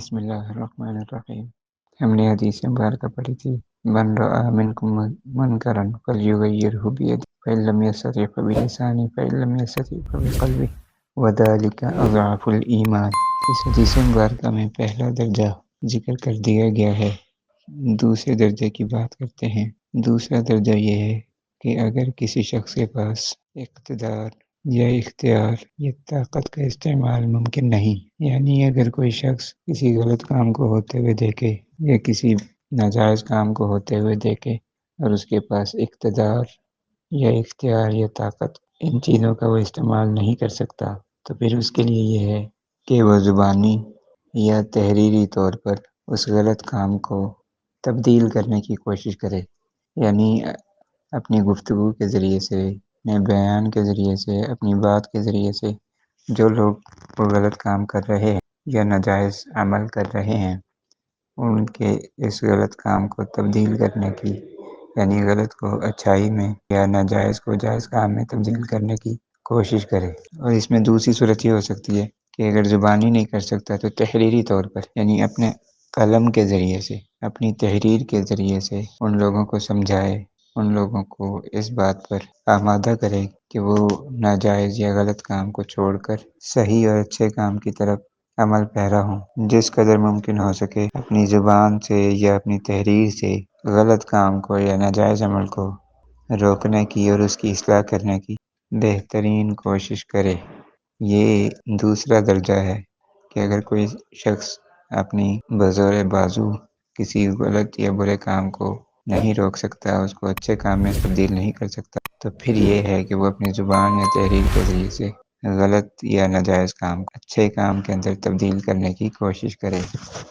بسم اللہ الرحمن الرحیم۔ ہم نے حدیث مبارکہ پڑھی تھی، من رأى منکم منکرا فلیغیرہ بیدہ فإن لم یستطع فبلسانہ فإن لم یستطع فبقلبہ وذلک اضعف الایمان۔ اس حدیث مبارکہ میں پہلا درجہ ذکر کر دیا گیا ہے، دوسرے درجے کی بات کرتے ہیں۔ دوسرا درجہ یہ ہے کہ اگر کسی شخص کے پاس اقتدار یا اختیار یا طاقت کا استعمال ممکن نہیں، یعنی اگر کوئی شخص کسی غلط کام کو ہوتے ہوئے دیکھے یا کسی ناجائز کام کو ہوتے ہوئے دیکھے اور اس کے پاس اقتدار یا اختیار یا طاقت ان چیزوں کا وہ استعمال نہیں کر سکتا، تو پھر اس کے لیے یہ ہے کہ وہ زبانی یا تحریری طور پر اس غلط کام کو تبدیل کرنے کی کوشش کرے، یعنی اپنی گفتگو کے ذریعے سے، اپنے بیان کے ذریعے سے، اپنی بات کے ذریعے سے جو لوگ وہ غلط کام کر رہے ہیں یا ناجائز عمل کر رہے ہیں ان کے اس غلط کام کو تبدیل کرنے کی، یعنی غلط کو اچھائی میں یا ناجائز کو جائز کام میں تبدیل کرنے کی کوشش کرے۔ اور اس میں دوسری صورت یہ ہو سکتی ہے کہ اگر زبانی نہیں کر سکتا تو تحریری طور پر، یعنی اپنے قلم کے ذریعے سے، اپنی تحریر کے ذریعے سے ان لوگوں کو سمجھائے، ان لوگوں کو اس بات پر آمادہ کرے کہ وہ ناجائز یا غلط کام کو چھوڑ کر صحیح اور اچھے کام کی طرف عمل پیرا ہوں۔ جس قدر ممکن ہو سکے اپنی زبان سے یا اپنی تحریر سے غلط کام کو یا ناجائز عمل کو روکنے کی اور اس کی اصلاح کرنے کی بہترین کوشش کرے۔ یہ دوسرا درجہ ہے کہ اگر کوئی شخص اپنی بزور بازو کسی غلط یا برے کام کو نہیں روک سکتا، اس کو اچھے کام میں تبدیل نہیں کر سکتا، تو پھر یہ ہے کہ وہ اپنی زبان یا تحریر کے ذریعے سے غلط یا ناجائز کام اچھے کام کے اندر تبدیل کرنے کی کوشش کرے۔